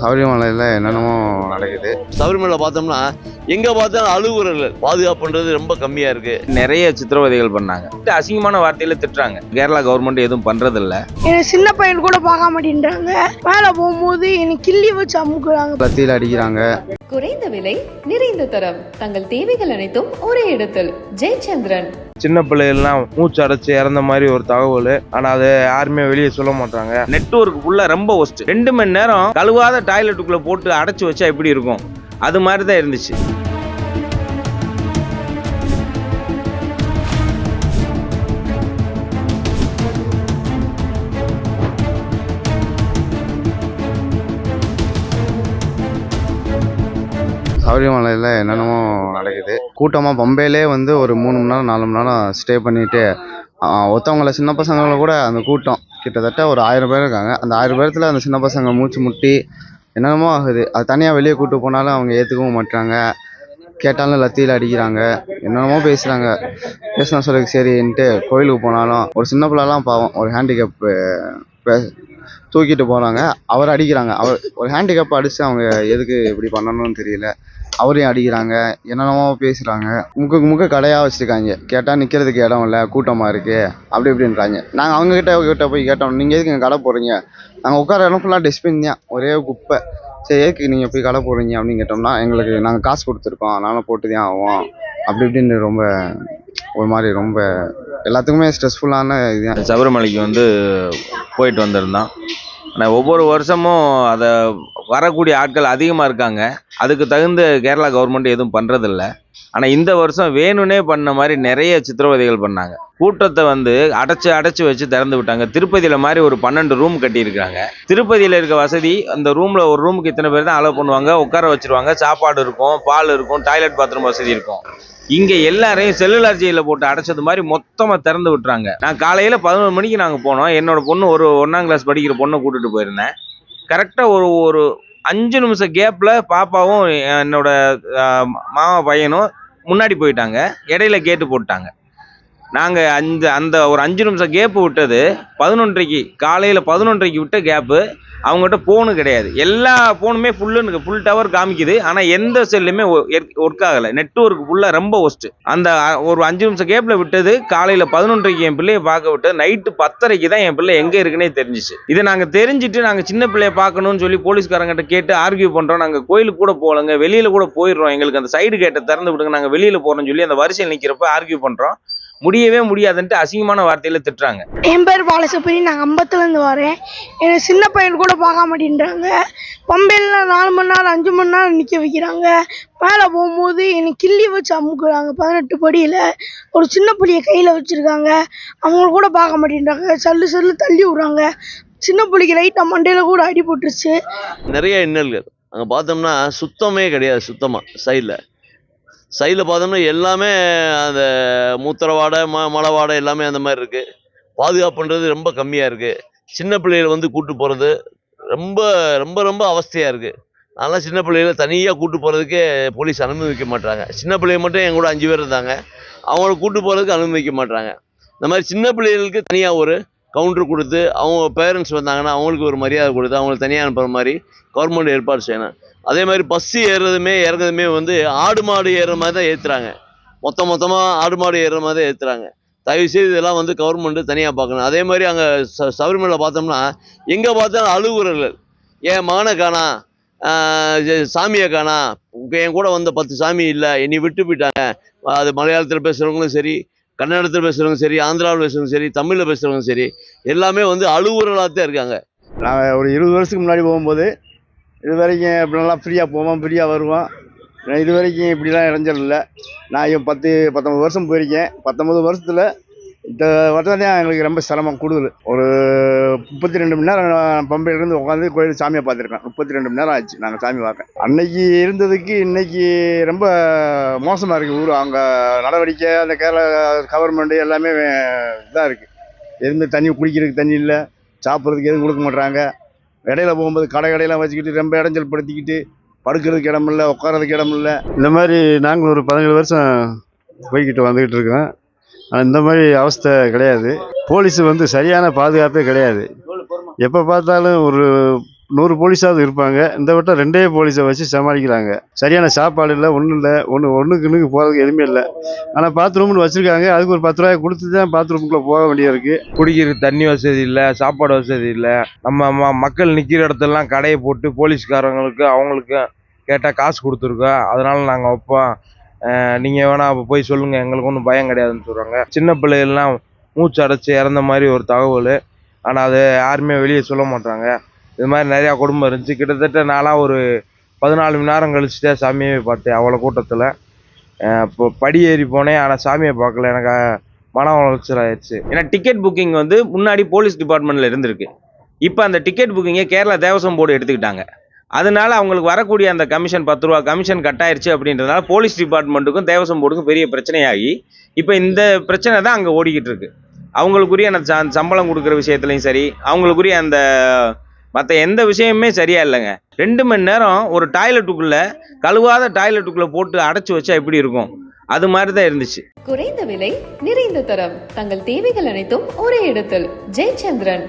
சபரிமலையில் என்னென்னமோ நடக்குது. சபரிமலை பார்த்தோம்னா எங்க பார்த்தாலும் அழுகுறர்கள் பாதுகாப்புன்றது ரொம்ப கம்மியா இருக்கு. நிறைய சித்திரவதைகள் பண்ணாங்க, அசிங்கமான வார்த்தையில திட்டுறாங்க. கேரளா கவர்மெண்ட் எதுவும் பண்றது இல்ல. சின்ன பையன் கூட பார்க்க மாட்டேன்றாங்க. மேல போகும்போது எனக்கு கிள்ளி வச்சு அமுக்குறாங்க, கத்தியில் அடிக்கிறாங்க. குறைந்த விலை நிறைந்த தரம், தங்கள் தேவைகள் அனைத்தும் ஒரே இடத்தில். ஜெயச்சந்திரன். சின்ன பிள்ளைகள்லாம் மூச்சு அடைச்சு இறந்த மாதிரி ஒரு தகவல், ஆனா அதை யாருமே வெளியே சொல்ல மாட்டாங்க. நெட்வொர்க் ஃபுல்லா ரொம்ப ஒஸ்ட். 2 மணி நேரம் கழுவாத டாய்லெட்டுக்குள்ள போட்டு அடைச்சு வச்சா எப்படி இருக்கும், அது மாதிரி தான் இருந்துச்சு. சபரிமலையில் என்னென்னமோ நடக்குது. கூட்டமாக பம்பையிலே வந்து ஒரு 3 மணி நேரம் 4 மணி நேரம் ஸ்டே பண்ணிட்டு ஒருத்தவங்கள சின்ன பசங்களை கூட அந்த கூட்டம் கிட்டத்தட்ட ஒரு 1000 பேர் இருக்காங்க. அந்த 1000 பேர்த்தில் அந்த சின்ன பசங்க மூச்சு முட்டி என்னென்னமோ ஆகுது. அது தனியாக வெளியே கூட்டு போனாலும் அவங்க ஏற்றுக்கவும் மாட்டாங்க. கேட்டாலும் லத்தியில் அடிக்கிறாங்க, என்னென்னமோ பேசுகிறாங்க. பேசினா சொல்லுக்கு சரின்ட்டு கோயிலுக்கு போனாலும் ஒரு சின்ன பிள்ளைலாம் பாவம், ஒரு ஹேண்டிகேப்பு தூக்கிட்டு போகிறாங்க, அவர் அடிக்கிறாங்க. அவர் ஒரு ஹேண்டிகேப்பை அடித்து அவங்க எதுக்கு இப்படி பண்ணணும்னு தெரியல, அவரையும் அடிக்கிறாங்க. என்னென்னமோ பேசுகிறாங்க. முக்க கடையாக வச்சுருக்காங்க. கேட்டால் நிற்கிறதுக்கு இடம் இல்லை, கூட்டமாக இருக்குது, அப்படி இப்படின்றாங்க. நாங்கள் அவங்ககிட்ட போய் கேட்டோம், நீங்கள் எதுக்கு இங்கே கடை போடுறீங்க? நாங்கள் உட்கார இடம் ஃபுல்லாக டஸ்ட்பின் தான், ஒரே குப்பை. சரி, எதுக்கு நீங்கள் போய் கடை போடுறீங்க அப்படின்னு கேட்டோம்னா, எங்களுக்கு நாங்கள் காசு கொடுத்துருக்கோம், அதனால் போட்டு தான் ஆகும், அப்படி இப்படின்னு ரொம்ப ஒரு மாதிரி ரொம்ப எல்லாத்துக்குமே ஸ்ட்ரெஸ்ஃபுல்லான இதுதான். சபரிமலைக்கு வந்து போயிட்டு வந்திருந்தோம். ஆனால் ஒவ்வொரு வருஷமும் அதை வரக்கூடிய ஆட்கள் அதிகமாக இருக்காங்க. அதுக்கு தகுந்த கேரளா கவர்மெண்ட் எதுவும் பண்ணுறதில்ல. ஆனால் இந்த வருஷம் வேணும்னே பண்ண மாதிரி நிறைய சித்திரவதைகள் பண்ணாங்க. கூட்டத்தை வந்து அடைச்சி வச்சு திறந்து விட்டாங்க. திருப்பதியில் மாதிரி ஒரு 12 ரூம் கட்டியிருக்காங்க. திருப்பதியில் இருக்க வசதி, அந்த ரூமில் ஒரு ரூமுக்கு இத்தனை பேர் தான் அலோவ் பண்ணுவாங்க, உட்கார வச்சுருவாங்க, சாப்பாடு இருக்கும், பால் இருக்கும், டாய்லெட் பாத்ரூம் வசதி இருக்கும். இங்கே எல்லாரையும் செல்லுலார் ஜெயிலில் போட்டு அடைச்சது மாதிரி மொத்தமாக திறந்து விட்டுறாங்க. நான் காலையில் 11 மணிக்கு நாங்கள் போனோம். என்னோட பொண்ணு ஒரு 1ஆம் கிளாஸ் படிக்கிற பொண்ணை கூட்டிகிட்டு போயிருந்தேன். கரெக்டாக ஒரு 5 நிமிஷம் கேப்பில் பாப்பாவும் என்னோட மாமா பையனும் முன்னாடி போயிட்டாங்க. இடையில கேட்டு போட்டாங்க. நாங்கள் அந்த ஒரு 5 நிமிஷம் கேப்பு விட்டது 11:30, காலையில் 11:30 விட்ட கேப்பு. அவங்ககிட்ட ஃபோனு கிடையாது. எல்லா ஃபோனுமே ஃபுல் டவர் காமிக்குது, ஆனால் எந்த செல்லுமே ஒர்க் ஆகலை. நெட்வொர்க் ஃபுல்லாக ரொம்ப ஒஸ்ட்டு. அந்த ஒரு 5 நிமிஷம் கேப்பில் விட்டது காலையில் 11:30 என் பிள்ளையை பார்க்க விட்டு நைட்டு 10:30 தான் என் பிள்ளை எங்கே இருக்குன்னே தெரிஞ்சிச்சு. இதை நாங்கள் தெரிஞ்சுட்டு நாங்கள் சின்ன பிள்ளையை பார்க்கணும்னு சொல்லி போலீஸ்காரங்கிட்ட கேட்டு ஆர்கியூ பண்ணுறோம். நாங்கள் கோயிலுக்கு கூட போகலங்க, வெளியில் கூட போயிடுறோம், எங்களுக்கு அந்த சைடு கேட்டை திறந்து விடுங்க, நாங்கள் வெளியில் போகிறோம்னு சொல்லி அந்த வரிசையில் நிற்கிறப்ப ஆர்கியூ பண்ணுறோம். முடியவே முடியாதுன்ட்டு அசிங்கமான வார்த்தையில திட்டுறாங்க. என் பேர் பாலசுப்ரி, நான் அம்பத்துலேருந்து வரேன். எனக்கு சின்ன பையன் கூட பார்க்க மாட்டேன்றாங்க. பம்பையில் 4 மணி நேரம் 5 மணி நேரம் நிற்க வைக்கிறாங்க. மேலே போகும்போது எனக்கு கிள்ளி வச்சு அமுக்குறாங்க. 18 படியில் ஒரு சின்ன புள்ளியை கையில் வச்சுருக்காங்க, அவங்க கூட பார்க்க மாட்டேன்றாங்க. சல்லு தள்ளி விட்றாங்க. சின்ன புள்ளிக்கு லைட்டாக மண்டையில் கூட அடி போட்டுருச்சு. நிறைய இன்னல்கள் அங்கே பார்த்தோம்னா சுத்தமே கிடையாது. சுத்தமாக சைடில் பார்த்தோம்னா எல்லாமே அந்த மூத்திர வாடை, மலை வாடை எல்லாமே அந்த மாதிரி இருக்குது. பாதுகாப்புன்றது ரொம்ப கம்மியாக இருக்குது. சின்ன பிள்ளைகளை வந்து கூப்பிட்டு போகிறது ரொம்ப ரொம்ப ரொம்ப அவஸ்தையாக இருக்குது. அதெல்லாம் சின்ன பிள்ளைகளை தனியாக கூப்பிட்டு போகிறதுக்கே போலீஸ் அனுமதிக்க மாட்டாங்க. சின்ன பிள்ளைங்க மட்டும் என் கூட 5 பேர் இருந்தாங்க, அவங்கள கூப்பிட்டு போகிறதுக்கு அனுமதிக்க மாட்டாங்க. இந்த மாதிரி சின்ன பிள்ளைகளுக்கு தனியாக ஒரு கவுண்டர் கொடுத்து, அவங்க பேரண்ட்ஸ் வந்தாங்கன்னா அவங்களுக்கு ஒரு மரியாதை கொடுத்து அவங்களுக்கு தனியாக அனுப்புகிற மாதிரி கவர்மெண்ட் ஏற்பாடு செய்யணும். அதே மாதிரி பஸ்ஸு இறங்குறதுமே வந்து ஆடு மாடு ஏறுற மாதிரி தான் ஏற்றுறாங்க. மொத்தமாக ஆடு மாடு ஏறுற மாதிரி தான் ஏற்றுறாங்க. தயவுசெய்து இதெல்லாம் வந்து கவர்மெண்ட்டு தனியாக பார்க்கணும். அதே மாதிரி அங்கே சபரிமலை பார்த்தோம்னா எங்கே பார்த்தாலும் அழுகுறர்கள். என் மகனை காணா, சாமியை காணா, என் கூட வந்த 10 சாமி இல்லை, என்னை விட்டு போயிட்டாங்க. அது மலையாளத்தில் பேசுகிறவங்களும் சரி, கன்னடத்தில் பேசுகிறவங்க சரி, ஆந்திராவில் பேசுகிறவங்க சரி, தமிழில் பேசுகிறவங்க சரி, எல்லாமே வந்து அழுகுறலாக தான் இருக்காங்க. நாங்கள் ஒரு 20 வருஷத்துக்கு முன்னாடி போகும்போது இது வரைக்கும் இப்படி நல்லா ஃப்ரீயாக போவோம், ஃப்ரீயாக வருவோம். இது வரைக்கும் இப்படிலாம் இடைஞ்சல் இல்லை. நான் 19 வருஷம் போயிருக்கேன். 19 வருஷத்தில் இந்த வருஷம் தான் எங்களுக்கு ரொம்ப சிரமம் கூடுதல். ஒரு 32 மணி நேரம் பம்பையிலேருந்து உட்காந்து கோயில் சாமியை பார்த்துருக்கேன். 32 மணி நேரம் ஆச்சு நாங்கள் சாமி பார்க்க. அன்னைக்கு இருந்ததுக்கு இன்னைக்கு ரொம்ப மோசமாக இருக்குது ஊர். அவங்க நடவடிக்கை, அந்த கேரளா கவர்மெண்ட்டு எல்லாமே இதாக இருக்குது. எதுவுமே தண்ணி குடிக்கிறதுக்கு தண்ணி இல்லை, சாப்பிட்றதுக்கு எதுவும் கொடுக்க மாட்றாங்க. இடையில போகும்போது கடையெல்லாம் வச்சுக்கிட்டு ரொம்ப இடைஞ்சல் படுத்திக்கிட்டு, படுக்கிறதுக்கு இடம் இல்லை, உட்காரதுக்கு இடம் இல்லை. இந்த மாதிரி நாங்கள் ஒரு 17 வருஷம் போய்கிட்டு வந்துக்கிட்டு இருக்கோம். ஆனால் இந்த மாதிரி அவஸ்தை கிடையாது. போலீஸு வந்து சரியான பாதுகாப்பே கிடையாது. எப்போ பார்த்தாலும் ஒரு 100 போலீஸாவது இருப்பாங்க. இந்த வட்டம் 2 போலீஸை வச்சு சமாளிக்கிறாங்க. சரியான சாப்பாடு இல்லை, ஒன்றும் இல்லை, ஒன்றுக்கு போகிறதுக்கு எதுவுமே இல்லை. ஆனால் பாத்ரூம்னு வச்சுருக்காங்க, அதுக்கு ஒரு 10 ரூபாய் கொடுத்து தான் பாத்ரூமுக்குள்ளே போக வேண்டியது இருக்குது. குடிக்கிறதுக்கு தண்ணி வசதி இல்லை, சாப்பாடு வசதி இல்லை. நம்ம மக்கள் நிற்கிற இடத்துலலாம் கடையை போட்டு போலீஸ்காரங்களுக்கு அவங்களுக்கு கேட்டால் காசு கொடுத்துருக்கோம், அதனால நாங்கள் வைப்போம், நீங்கள் வேணா அப்போ போய் சொல்லுங்கள், எங்களுக்கு ஒன்றும் பயம் கிடையாதுன்னு சொல்கிறாங்க. சின்ன பிள்ளைகள்லாம் மூச்சு அடைச்சி இறந்த மாதிரி ஒரு தகவல், ஆனால் அதை யாருமே வெளியே சொல்ல மாட்டாங்க. இது மாதிரி நிறையா குடும்பம் இருந்துச்சு. கிட்டத்தட்ட நான்லாம் ஒரு 14 மணி நேரம் கழிச்சுட்டே சாமியே பார்த்தேன் அவ்வளோ கூட்டத்தில். இப்போ படி ஏறி போனேன், ஆனால் சாமியை பார்க்கல. எனக்கு மன உளைச்சல் ஆயிடுச்சு. ஏன்னா டிக்கெட் புக்கிங் வந்து முன்னாடி போலீஸ் டிபார்ட்மெண்ட்டில் இருந்திருக்கு. இப்போ அந்த டிக்கெட் புக்கிங்கை கேரளா தேவசம் போர்டு எடுத்துக்கிட்டாங்க. அதனால அவங்களுக்கு வரக்கூடிய அந்த கமிஷன் 10 ரூபா கமிஷன் கட் ஆயிடுச்சு. அப்படின்றதுனால போலீஸ் டிபார்ட்மெண்ட்டுக்கும் தேவசம் போர்டுக்கும் பெரிய பிரச்சனையாகி இப்போ இந்த பிரச்சனை தான் அங்கே ஓடிக்கிட்டு இருக்கு. அவங்களுக்குரிய அந்த சம்பளம் கொடுக்குற விஷயத்துலையும் சரி, அவங்களுக்குரிய அந்த மற்ற எந்த விஷயமுமே சரியா இல்லைங்க. 2 மணி நேரம் ஒரு டாய்லெட்டுக்குள்ளே, கழுவாத டாய்லெட்டுக்குள்ளே போட்டு அடைச்சி வச்சா எப்படி இருக்கும், அது மாதிரி தான் இருந்துச்சு. குறைந்த விலை நிறைந்த தரம் தங்கள் தேவைகள் அனைத்தும் ஒரே இடத்தில். ஜெயச்சந்திரன்.